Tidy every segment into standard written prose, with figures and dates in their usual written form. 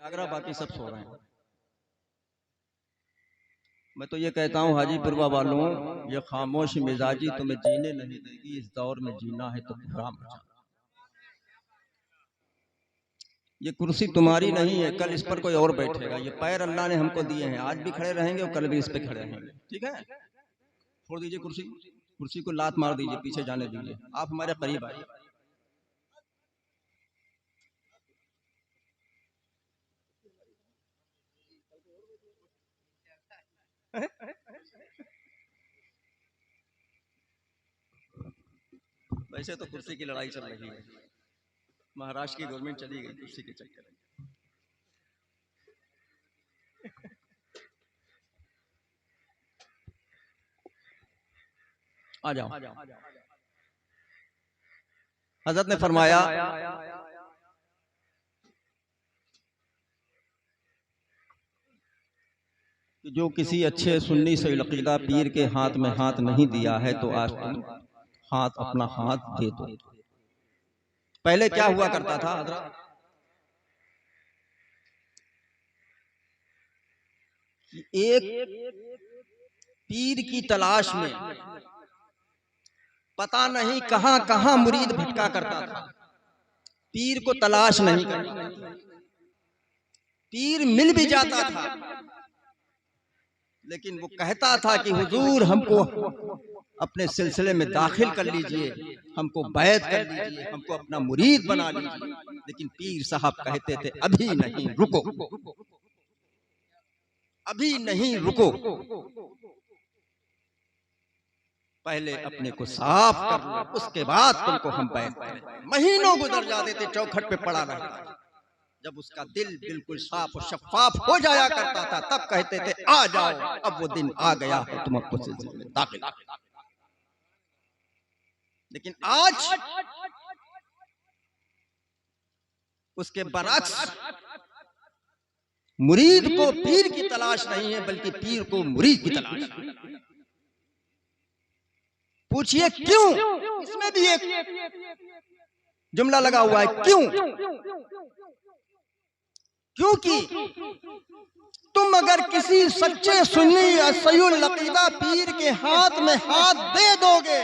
आगरा, बाकी सब सो रहे हैं। मैं तो ये कहता हूँ हाजीपुरवा वालों, ये खामोश मिजाजी तुम्हें जीने नहीं देगी। इस दौर में जीना है तो हराम मचा। ये कुर्सी तुम्हारी नहीं है, कल इस पर कोई और बैठेगा। ये पैर अल्लाह ने हमको दिए हैं, आज भी खड़े रहेंगे और कल भी इस पे खड़े रहेंगे। ठीक है, छोड़ दीजिए कुर्सी, कुर्सी को लात मार दीजिए, पीछे जाने दीजिए। आप हमारे करीब आइए। वैसे तो कुर्सी की लड़ाई चल रही है, महाराष्ट्र की गवर्नमेंट चली गई कुर्सी के चक्कर में। आ जाओ। हजरत ने फरमाया कि जो किसी अच्छे सुन्नी से अकीदा पीर के हाथ में हाथ नहीं दिया है तो आज तुम हाथ अपना हाथ दे दो। पहले क्या हुआ करता था हजरत, एक पीर की तलाश में पता नहीं कहां कहां मुरीद भटका करता था। पीर को तलाश नहीं करता, पीर मिल भी जाता था लेकिन वो कहता था कि हुजूर हमको अपने सिलसिले में दाखिल कर लीजिए, हमको बैत कर लीजिए, हमको अपना मुरीद बना लीजिए। लेकिन पीर साहब कहते थे अभी नहीं, रुको, अभी नहीं, रुको, पहले अपने को साफ कर लो, उसके बाद तुमको हम बैत करें। महीनों गुजर जाते थे, चौखट पे पड़ा रहता। जब उसका दिल बिल्कुल साफ और शफाफ हो जाया करता था तब कहते थे आ जाओ, अब वो दिन आ गया है, तुम अपने सिलसिले में दाखिल। लेकिन आज उसके बरक्स, मुरीद को पीर की तलाश नहीं है बल्कि पीर को मुरीद की तलाश है। पूछिए क्यों? इसमें भी एक जुमला लगा हुआ है, क्यों? क्योंकि तुम अगर किसी सच्चे सुन्नी असयुल अकीदा पीर के हाथ में हाथ दे दोगे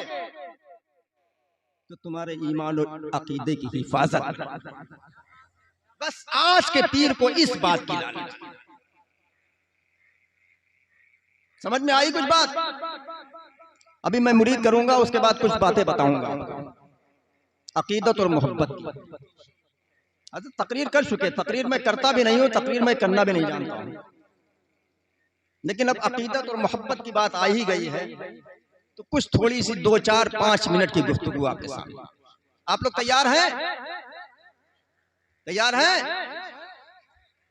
तो तुम्हारे ईमान और अकीदे की हिफाजत। बस आज के पीर को इस बात की लालच। समझ में आई कुछ बात? अभी मैं मुरीद करूंगा, उसके बाद कुछ बातें बताऊंगा अकीदत और मोहब्बत की। तकरीर कर चुके, तकरीर मैं करता भी नहीं हूं, तकरीर मैं करना भी नहीं जानता हूं, लेकिन अब अकीदत और मोहब्बत की बात आ ही गई है तो कुछ थोड़ी सी 2, 4, 5 मिनट की गुफ्तगू आपके सामने। आप लोग तैयार हैं? तैयार हैं?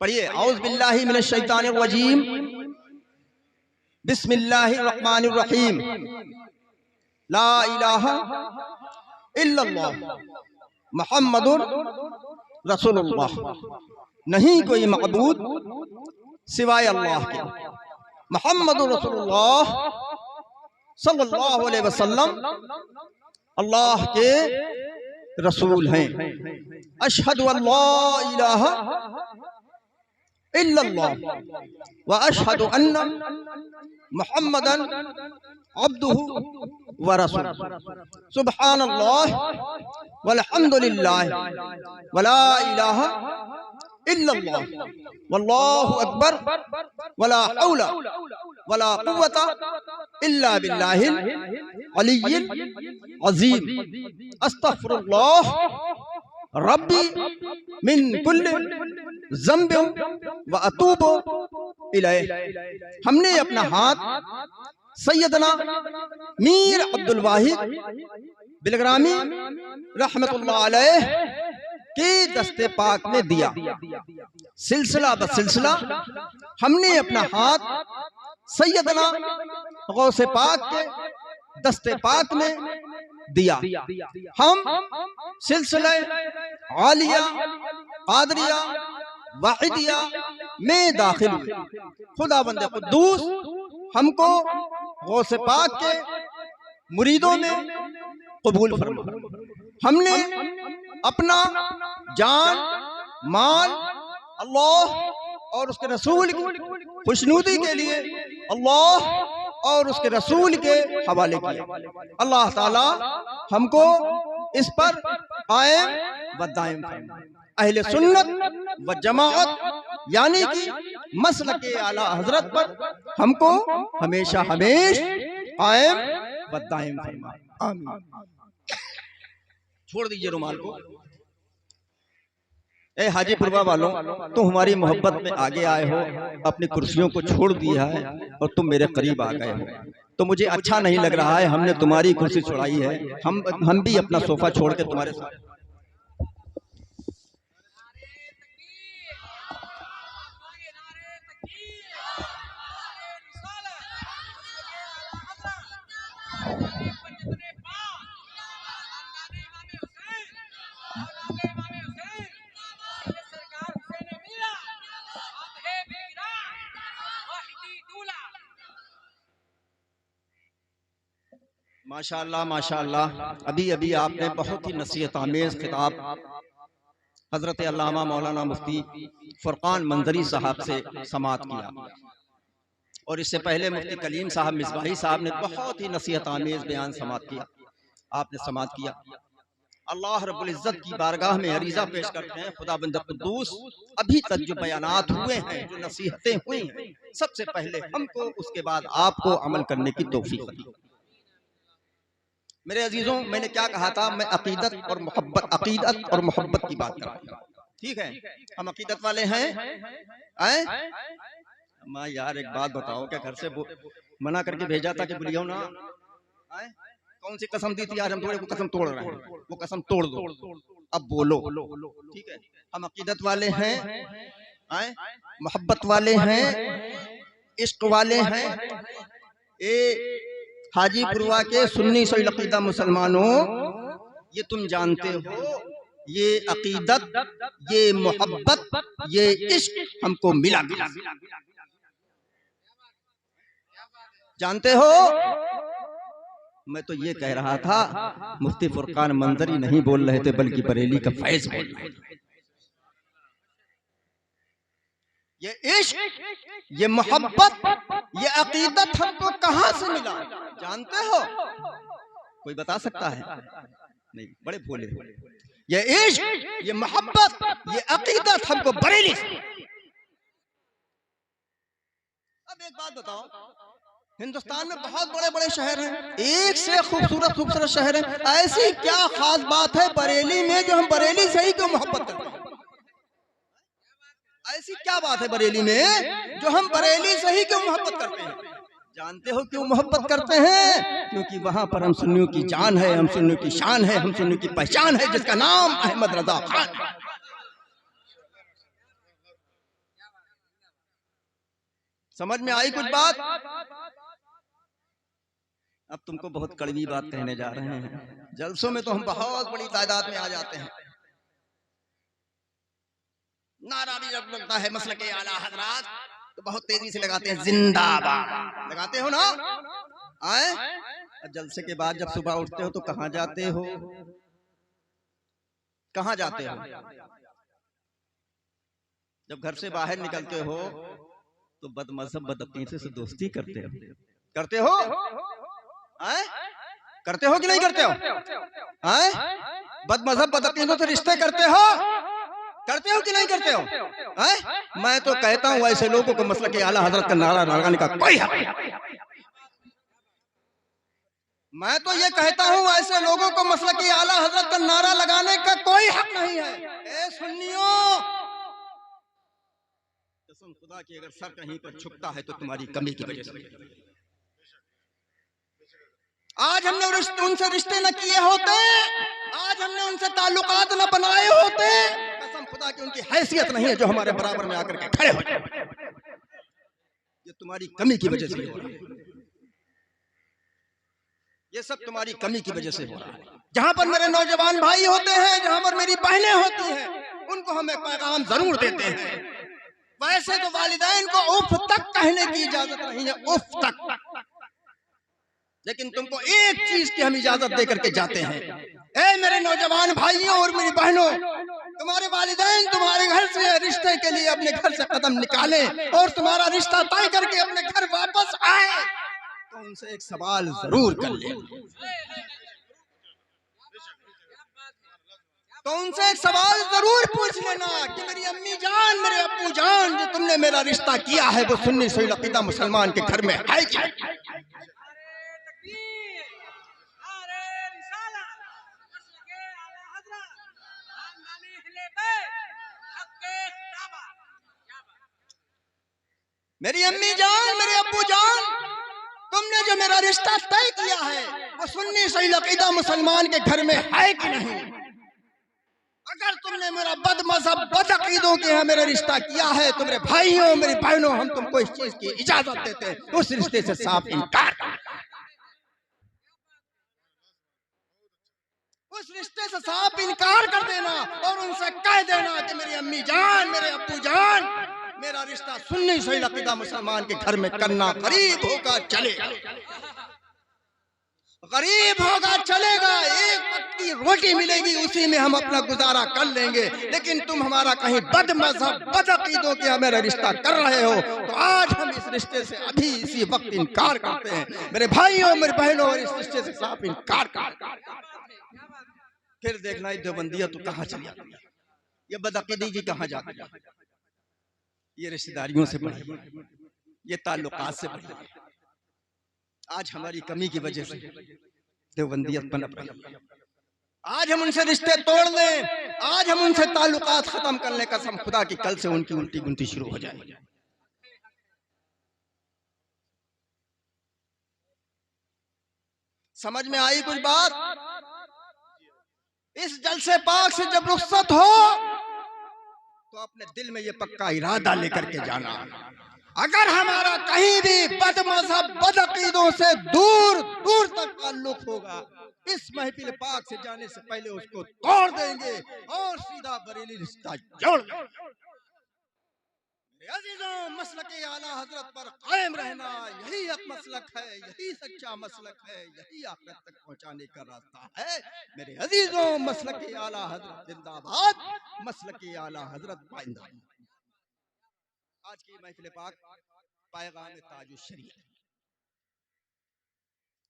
पढ़िए, औज़ बिल्लाहि मिनश शैतानिर रजीम, बिस्मिल्लाहिर रहमानिर रहीम, ला इलाहा इल्लल्लाह मुहम्मदुर रसूलुल्लाह, नहीं कोई मअबूद सिवाय अल्लाह के, मुहम्मदुर रसूलुल्लाह सल्लल्लाहु अलैहि वसल्लम अल्लाह के रसूल हैं। अशहदु अल्ला इलाहा इल्लल्लाह व अशहदु अन्ना मुहम्मदन अब्दुहु व रसूलुहु, सुब्हानल्लाह वल्हम्दुलिल्लाह वला इलाहा इल्लल्लाह वल्लाहु अकबर वला हौला वला कुव्वता इल्ला बिल्लाहिल अलिय्यिल अज़ीम, अस्तगफिरुल्लाह रब्बी मिन कुल्लि ज़ंबिन व अतूबु इलैह। हमने अपना हाथ सैयदना मीर अब्दुल वाहिद बिलग्रामी रहमतुल्लाह अलैह के दस्ते पाक में दिया। सिलसिला ब सिलसिला हमने अपना हाथ सैयदना गौसे पाक के दस्ते पाक में दिया। हम सिलसिले आलिया, कादरिया, वाहिदिया में दाखिल हुए। खुदावंद कुद्दूस हमको गौसे पाक के मुरीदों में कबूल फरमा। हमने अपना जान, माल, अल्लाह और उसके रसूल की खुशनुदी के लिए अल्लाह और उसके रसूल के हवाले किया। अल्लाह ताला हमको इस पर कायम व दायम फरमाए। अहले सुन्नत व जमाअत यानी कि मसलके आला हजरत पर हमको हमेशा कायम व दायम फरमाए। आमीन। छोड़ दीजिए रुमाल को। ए हाजीपुरवा वालों, तुम हमारी मोहब्बत में आगे आए हो, अपनी कुर्सियों को छोड़ दिया है और तुम मेरे करीब आ गए हो, तो मुझे अच्छा नहीं लग रहा है। हमने तुम्हारी कुर्सी छुड़ाई है, हम भी अपना सोफा छोड़ के तुम्हारे साथ। माशाअल्लाह माशाअल्लाह। अभी अभी आपने बहुत ही नसीहत आमेज खिताब हजरत अल्लामा मौलाना मुफ्ती फुरकान मंजरी साहब से समाअत किया, और इससे पहले मुफ्ती कलीम साहब मिसबाही साहब ने बहुत ही नसीहत आमेज बयान समाअत किया। आपने समाअत किया। अल्लाह रब्बुल इज्जत की बारगाह में अरीजा पेश करते हैं, खुदाबंद कुद्दूस अभी तक जो बयानात हुए हैं, जो नसीहतें हुई हैं, सबसे पहले हमको, उसके बाद आपको अमल करने की तौफीक दी। मेरे अजीजों, मैंने क्या कहा था? मैं अकीदत और मोहब्बत की बात कर रहा हूं। ठीक है, हम अकीदत वाले हैं। माँ यार एक बात बताओ, क्या घर से मना करके भेजा था कि बुलियो ना? कौन सी कसम दी थी? यार हम थोड़े को कसम तोड़ रहे हैं, वो कसम तोड़ दो, अब बोलो। ठीक है, हम अकीदत वाले हैं, मोहब्बत वाले हैं, इश्क वाले हैं। हाजीपुरवा के सुन्नी सोई अकीदा मुसलमानों, ये तुम जानते हो, ये अकीदत, ये मोहब्बत, ये इश्क हमको मिला। जानते हो? मैं तो ये कह रहा था, मुफ्ती फुरकान मंजरी नहीं बोल रहे थे, बल्कि बरेली का फैज बोल रहे थे। ये इश्क, ये मोहब्बत, ये अकीदत हमको कहां से मिला? जानते हो? कोई बता सकता है? नहीं, बड़े भोले। ये इश्क, ये मोहब्बत, ये अकीदत हमको बरेली से। अब एक बात बताओ, हिंदुस्तान में बहुत बड़े बड़े शहर हैं, एक से खूबसूरत शहर हैं, ऐसी क्या खास बात है बरेली में जो हम बरेली से ही क्यों मोहब्बत करते हैं? ऐसी क्या बात है बरेली में जो हम बरेली से ही क्यों मोहब्बत करते हैं? जानते हो क्यों मोहब्बत करते हैं? क्योंकि वहां पर हम सुन्नियों की जान है, हम सुन्नियों की शान है, हम सुन्नियों की पहचान है, जिसका नाम अहमद रजा खान। समझ में आई कुछ बात? अब तुमको बहुत कड़वी बात कहने जा रहे हैं। जलसों में तो हम बहुत बड़ी तादाद में आ जाते हैं, नारा भी जब लगता है मसलके आला हजरात तो बहुत तेजी से लगाते हैं, जिंदाबाद लगाते हो ना? जलसे के बाद जब सुबह उठते हो तो कहाँ जाते हो? कहाँ जाते हो? जब घर से बाहर निकलते हो तो बदमज़हब बदअकीदे से दोस्ती करते हो? करते हो? करते हो कि नहीं करते हो? बदमज़हब बदअकीदों से रिश्ते करते हो? करते हो कि नहीं करते हो? मैं तो कहता हूं ऐसे लोगों को मसलके आला हजरत का नारा लगाने का कोई हक नहीं। मैं तो ये कहता हूं ऐसे लोगों को मसलके आला हजरत का नारा लगाने का कोई हक नहीं है। ए सुन्नियों, कसम खुदा की, अगर सर कहीं पर झुकता है तो तुम्हारी कमी की वजह से। आज हमने उनसे रिश्ते न किए होते, आज हमने उनसे ताल्लुकात न बनाए होते, कसम खुदा की उनकी हैसियत नहीं है जो हमारे बराबर में आकर के खड़े हो जाए। ये तुम्हारी कमी की वजह से हो रहा है, ये सब तुम्हारी कमी की वजह से हो रहा है। जहां पर मेरे नौजवान भाई होते हैं, जहां पर मेरी बहनें होती हैं, उनको हम एक पैगाम जरूर देते हैं। वैसे तो वालिदैन को उफ तक कहने की इजाजत नहीं है, उफ तक। लेकिन तुमको एक चीज की हम इजाजत दे करके जाते हैं। ए मेरे नौजवान भाइयों और मेरी बहनों, तुम्हारे वालिदैन तुम्हारे घर से रिश्ते के लिए अपने घर से कदम निकाले और तुम्हारा रिश्ता तय करके अपने घर वापस आए तो उनसे एक सवाल जरूर कर ले। तो उनसे एक सवाल जरूर पूछ लेना कि मेरी अम्मी जान, मेरे अब्बू जान, जो तुमने मेरा रिश्ता किया है वो सुन्नी सोईल अकीदा मुसलमान के घर में है क्या? मेरी अम्मी जान, मेरे अब्बू जान, तुमने जो मेरा रिश्ता तय किया है वो सुन्नी सोईल अकीदा मुसलमान के घर में है कि नहीं? अगर तुमने मेरा बद मजहब बद अकीदों के यहाँ मेरा रिश्ता किया है तो मेरे भाइयों मेरी बहनों, हम तुमको इस चीज की इजाजत देते हैं, उस रिश्ते से साफ इनकार, उस रिश्ते से साफ इनकार कर देना और उनसे कह देना कि मेरी अम्मी जान, मेरे अब्बू जान, मेरा रिश्ता सुन्नी सोईल अकीदा मुसलमान के घर में करना गरीब होगा चलेगा, गरीब होगा चलेगा, एक वक्त की रोटी मिलेगी उसी में हम अपना गुजारा कर लेंगे, लेकिन तुम हमारा कहीं बद मजहब बद अकीदों के मेरा रिश्ता कर रहे हो तो आज हम इस रिश्ते से अभी इसी वक्त इनकार करते हैं। मेरे भाइयों मेरे बहनों, इस रिश्ते से साफ इनकार कर। फिर देखना ये देवबंदिया तो कहाँ चली जाती है, ये बदअकीदी की कहाँ जाती है, ये रिश्तेदारियों से बढ़ी, ये ताल्लुकात से बढ़ी। आज हमारी कमी की वजह से देवबंदियत पनप रही है। आज हम उनसे रिश्ते तोड़ लें, आज हम उनसे ताल्लुकात खत्म कर लें, कसम खुदा की कल से उनकी उल्टी गुंती शुरू हो जाए। समझ में आई कुछ बात? इस जलसे पाक से जब रुखसत हो तो अपने दिल में ये पक्का इरादा लेकर के जाना, अगर हमारा कहीं भी बद मजहब बद अकीदों से दूर दूर तक ताल्लुक होगा, इस महफिल पाक से जाने से पहले उसको तोड़ देंगे और सीधा बरेली रिश्ता जोड़ देंगे। अजीजों, मसलक आला हजरत पर कायम रहना यही एक मसलक है, यही सच्चा मसलक है, यही आखिरत तक पहुंचाने का रास्ता है। मेरे अजीजों, मसलक आला हजरत जिंदाबाद, मसलक आला हजरत पाइंदा। आज की महफिल पाक पैगाम ताजुश शरीयत,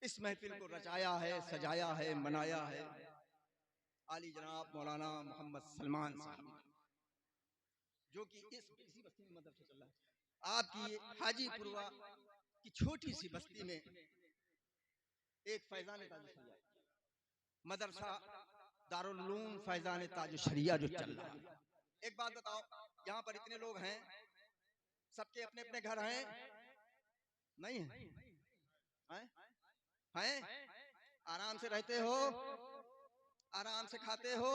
इस महफिल को रचाया है, सजाया है, मनाया है आली जनाब मौलाना मोहम्मद सलमान साहब, जो कि इसी बस्ती में मदरसा चल रहा है। आपकी हाजीपुरवा की छोटी सी बस्ती में एक फैजान ताजुशरिया मदरसा दारुल उलूम फैजान ताजुशरिया जो चल रहा है। एक बात बताओ, यहाँ पर इतने लोग हैं, सबके अपने अपने घर हैं? नहीं है? हैं? आराम से रहते हो, आराम से खाते हो,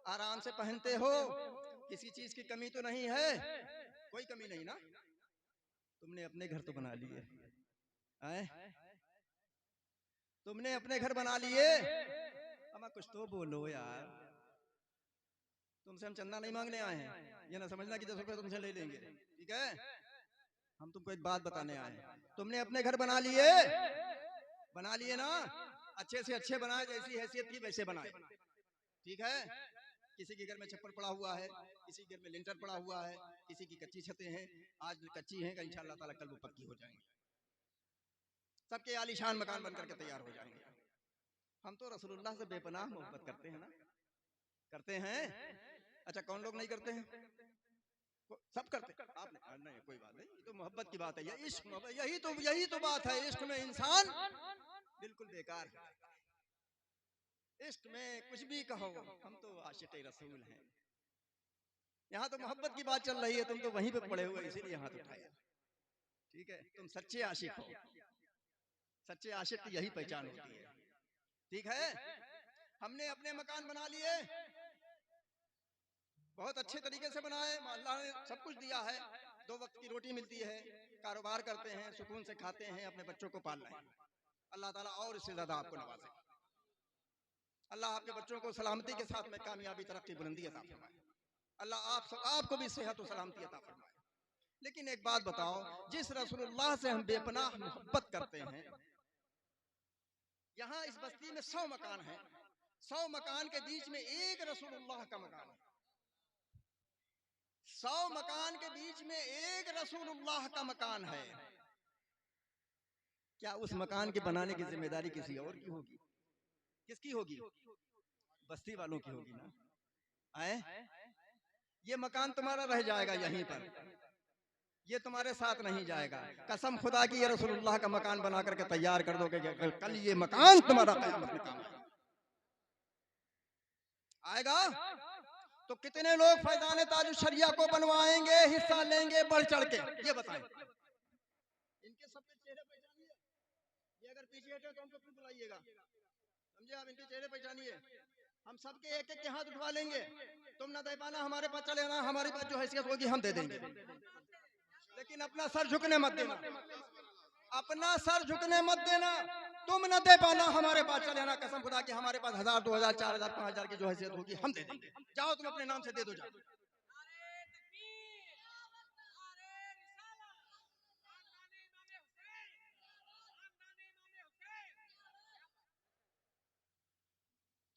आराम से पहनते हो, किसी चीज की कमी तो नहीं है? कोई कमी नहीं ना? तुमने अपने घर तो बना लिए, तुमने अपने घर बना लिए, अमा कुछ तो बोलो यार, तुमसे हम चंदा नहीं मांगने आए हैं, ये ना समझना कि 10 रुपए तुमसे ले लेंगे, ठीक है? हम तुमको एक बात बताने आए हैं, तुमने अपने घर बना लिए ना, अच्छे से अच्छे बनाए, जैसी हैसियत थी वैसे बनाए, ठीक है? किसी के घर में छप्पर पड़ा हुआ है, किसी के घर में लिंटर पड़ा हुआ है, किसी की कच्ची छतें हैं, आज कच्ची हैं, इंशाअल्लाह ताला कल वो पक्की हो जाएंगी, सबके आलीशान मकान बनकर के तैयार हो जाएंगे। हम तो रसूलुल्लाह से बेपनाह मोहब्बत करते हैं ना, करते हैं? अच्छा, कौन लोग नहीं करते हैं? सब करते हैं। आप नहीं, कोई बात नहीं, ये तो मोहब्बत की बात है, ये इश्क, यही तो बात है। इश्क में इंसान बिल्कुल बेकार है, इश्क में कुछ भी कहो, हम तो आशिक़ रसूल हैं। यहाँ तो मोहब्बत की बात चल रही है, तुम तो वहीं पे पड़े हुए, इसीलिए हाथ उठाया, ठीक है? तुम सच्चे आशिक हो, सच्चे आशिक की यही पहचान होती है, ठीक है? हमने अपने मकान बना लिए, बहुत अच्छे तरीके से बनाए, अल्लाह ने सब कुछ दिया है, 2 वक्त की रोटी मिलती है, कारोबार करते हैं, सुकून से खाते हैं, अपने बच्चों को पाल रहे हैं। अल्लाह ताला और इससे ज्यादा आपको नवाजे, अल्लाह आपके बच्चों को सलामती के साथ में कामयाबी तरक्की बुलंदी अता फरमाए, अल्लाह आपको भी सेहत और सलामती अता फरमाए। लेकिन एक बात बताओ, जिस रसूलुल्लाह से हम बेपनाह मोहब्बत करते हैं, यहाँ इस बस्ती में 100 मकान है, 100 मकान के बीच में एक रसूलुल्लाह का मकान है। 100 मकान के बीच में एक रसूलुल्लाह का मकान है। क्या उस मकान के बनाने की जिम्मेदारी किसी और की होगी? किसकी होगी? बस्ती वालों की होगी ना। आए, ये मकान तुम्हारा रह जाएगा यहीं पर, ये तुम्हारे साथ नहीं जाएगा। कसम खुदा की, ये रसूलुल्लाह का मकान बना करके तैयार कर दोगे, कल ये मकान तुम्हारा क़यामत में काम आएगा। तो कितने लोग फैज़ान ताजुश शरिया को बनवाएंगे, हिस्सा लेंगे बढ़ चढ़ के, ये बताएं। इनके सबके चेहरे पहचानिए, ये अगर पीछे हटे तो हमको फिर बुलाइएगा, समझे आप? इनके चेहरे पहचानिए, हम सबके एक एक के हाथ उठवा लेंगे। तुम ना दे पाना, हमारे पास चले आना, हमारी बात जो हैसियत होगी हम दे देंगे, लेकिन अपना सर झुकने मत देना, अपना सर झुकने मत देना। तुम न दे पाना, हमारे पास चले आना, कसम खुदा की हमारे पास 1000, 2000, 4000, 5000 की जो हैसियत होगी हम दे देंगे। जाओ तुम अपने नाम से दे दो, जाओ।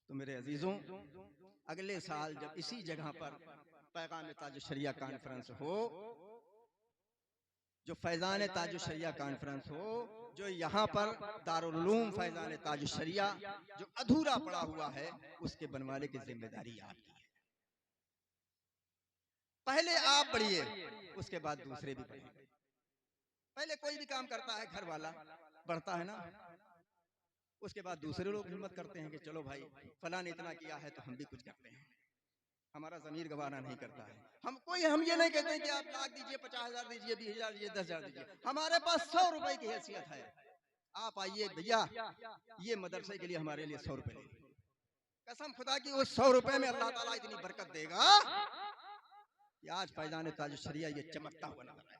तो मेरे अजीजों, अगले साल जब इसी जगह पर पैगाम ताजुश शरिया कॉन्फ्रेंस हो, जो फैज़ान ताजुश शरिया कॉन्फ्रेंस हो, जो यहाँ पर दारुल उलूम फैज़ान ताजुश शरिया जो अधूरा पड़ा हुआ है, उसके बनवाने की जिम्मेदारी आपकी है। पहले आप बढ़िए, उसके बाद दूसरे भी बढ़ेंगे। पहले कोई भी काम करता है घर वाला बढ़ता है ना, उसके बाद दूसरे लोग हिम्मत करते हैं कि चलो भाई फलां ने इतना किया है तो हम भी कुछ करते हैं। हमारा ज़मीर गवारा नहीं करता है। हम ये नहीं कहते कि आप लाख दीजिए, 50,000 दीजिए, 20,000 दीजिए, 10,000 दीजिए। हमारे पास 100 रुपए की हैसियत है। आप आइए भैया, ये मदरसे के लिए हमारे लिए 100 रुपए ले। कसम खुदा की उस 100 रुपए में अल्लाह ताला इतनी बरकत देगा कि आज फैज़ान ताजुश शरिया ये चमकता हुआ नजर आएगा।